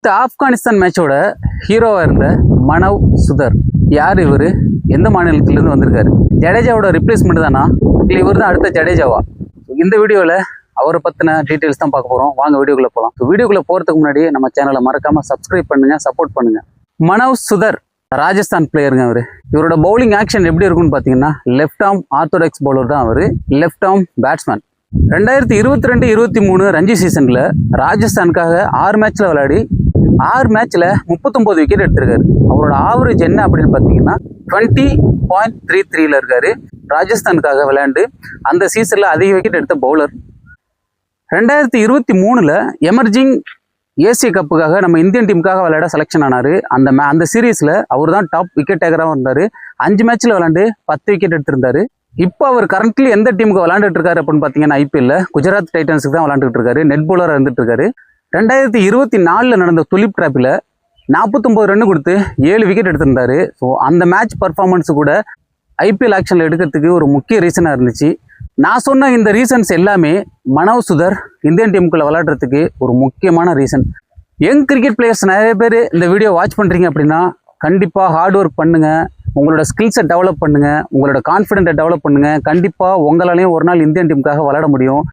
இந்த ஆப்கானிஸ்தான் மேட்சோட ஹீரோவாக இருந்த மனவ் சுதர் யார் இவர்? எந்த மாநிலத்திலேருந்து வந்திருக்காரு? ஜடேஜாவோட ரிப்ளேஸ்மெண்ட் தானா இல்லை இவர் தான் அடுத்த ஜடேஜாவா? இந்த வீடியோவில் அவரை பற்றின டீட்டெயில்ஸ் தான் பார்க்க போகிறோம். வாங்க வீடியோக்குள்ளே போகலாம். வீடியோக்குள்ளே போகிறதுக்கு முன்னாடி நம்ம சேனலை மறக்காமல் சப்ஸ்கிரைப் பண்ணுங்கள், சப்போர்ட் பண்ணுங்கள். மனவ் சுதர் ராஜஸ்தான் பிளேயருங்க அவர். இவரோட பவுலிங் ஆக்ஷன் எப்படி இருக்குன்னு பார்த்தீங்கன்னா, லெஃப்ட் ஆர்ம் ஆர்த்தோடாக்ஸ் பவுலர் தான் அவர், லெஃப்ட் ஆர்ம் பேட்ஸ்மேன். 2022-23 ரஞ்சி சீசனில் ராஜஸ்தானுக்காக 6 மேட்ச்சில் விளையாடி 6 மேட்ச்சில் 39 விக்கெட் எடுத்திருக்காரு. அவரோட ஆவரேஜ் என்ன அப்படின்னு பார்த்தீங்கன்னா 20.33 இருக்காரு. ராஜஸ்தானுக்காக விளையாண்டு அந்த சீசனில் அதிக விக்கெட் எடுத்த பவுலர். 2023 எமர்ஜிங் ஏசிய கப்புக்காக நம்ம இந்தியன் டீமுக்காக விளையாட செலெக்ஷன் ஆனார். அந்த சீரீஸில் அவர் தான் டாப் விக்கெட் டேக்கராகவும் இருந்தார். 5 மேட்ச்சில் விளையாண்டு 10 விக்கெட் எடுத்திருந்தார். இப்போ அவர் கரண்ட்லி எந்த டீமுக்கு விளையாண்டுட்டு இருக்காரு அப்படின்னு பார்த்தீங்கன்னா, ஐபிஎல்ல குஜராத் டைட்டன்ஸுக்கு தான் விளையாண்டுட்டு இருக்காரு. நெட் பவுலராக இருந்துட்டு இருக்காரு. 2024 நடந்த துலிப் டிராப்பில் 49 ரன் கொடுத்து 7 விக்கெட் எடுத்திருந்தாரு. ஸோ அந்த மேட்ச் பர்ஃபார்மன்ஸு கூட ஐபிஎல் ஆக்ஷனில் எடுக்கிறதுக்கு ஒரு முக்கிய ரீசனாக இருந்துச்சு. நான் சொன்ன இந்த ரீசன்ஸ் எல்லாமே மனவ் சுதர் இந்தியன் டீமுக்குள்ளே விளையாடுறதுக்கு ஒரு முக்கியமான ரீசன். யங் கிரிக்கெட் பிளேயர்ஸ் நிறைய பேர் இந்த வீடியோ வாட்ச் பண்ணுறீங்க அப்படின்னா கண்டிப்பாக ஹார்ட் ஒர்க் பண்ணுங்கள், உங்களோட ஸ்கில்ஸை டெவலப் பண்ணுங்கள், உங்களோட கான்ஃபிடென்ட்டை டெவலப் பண்ணுங்கள். கண்டிப்பாக உங்களாலையும் ஒரு நாள் இந்தியன் டீமுக்காக விளையாட முடியும்.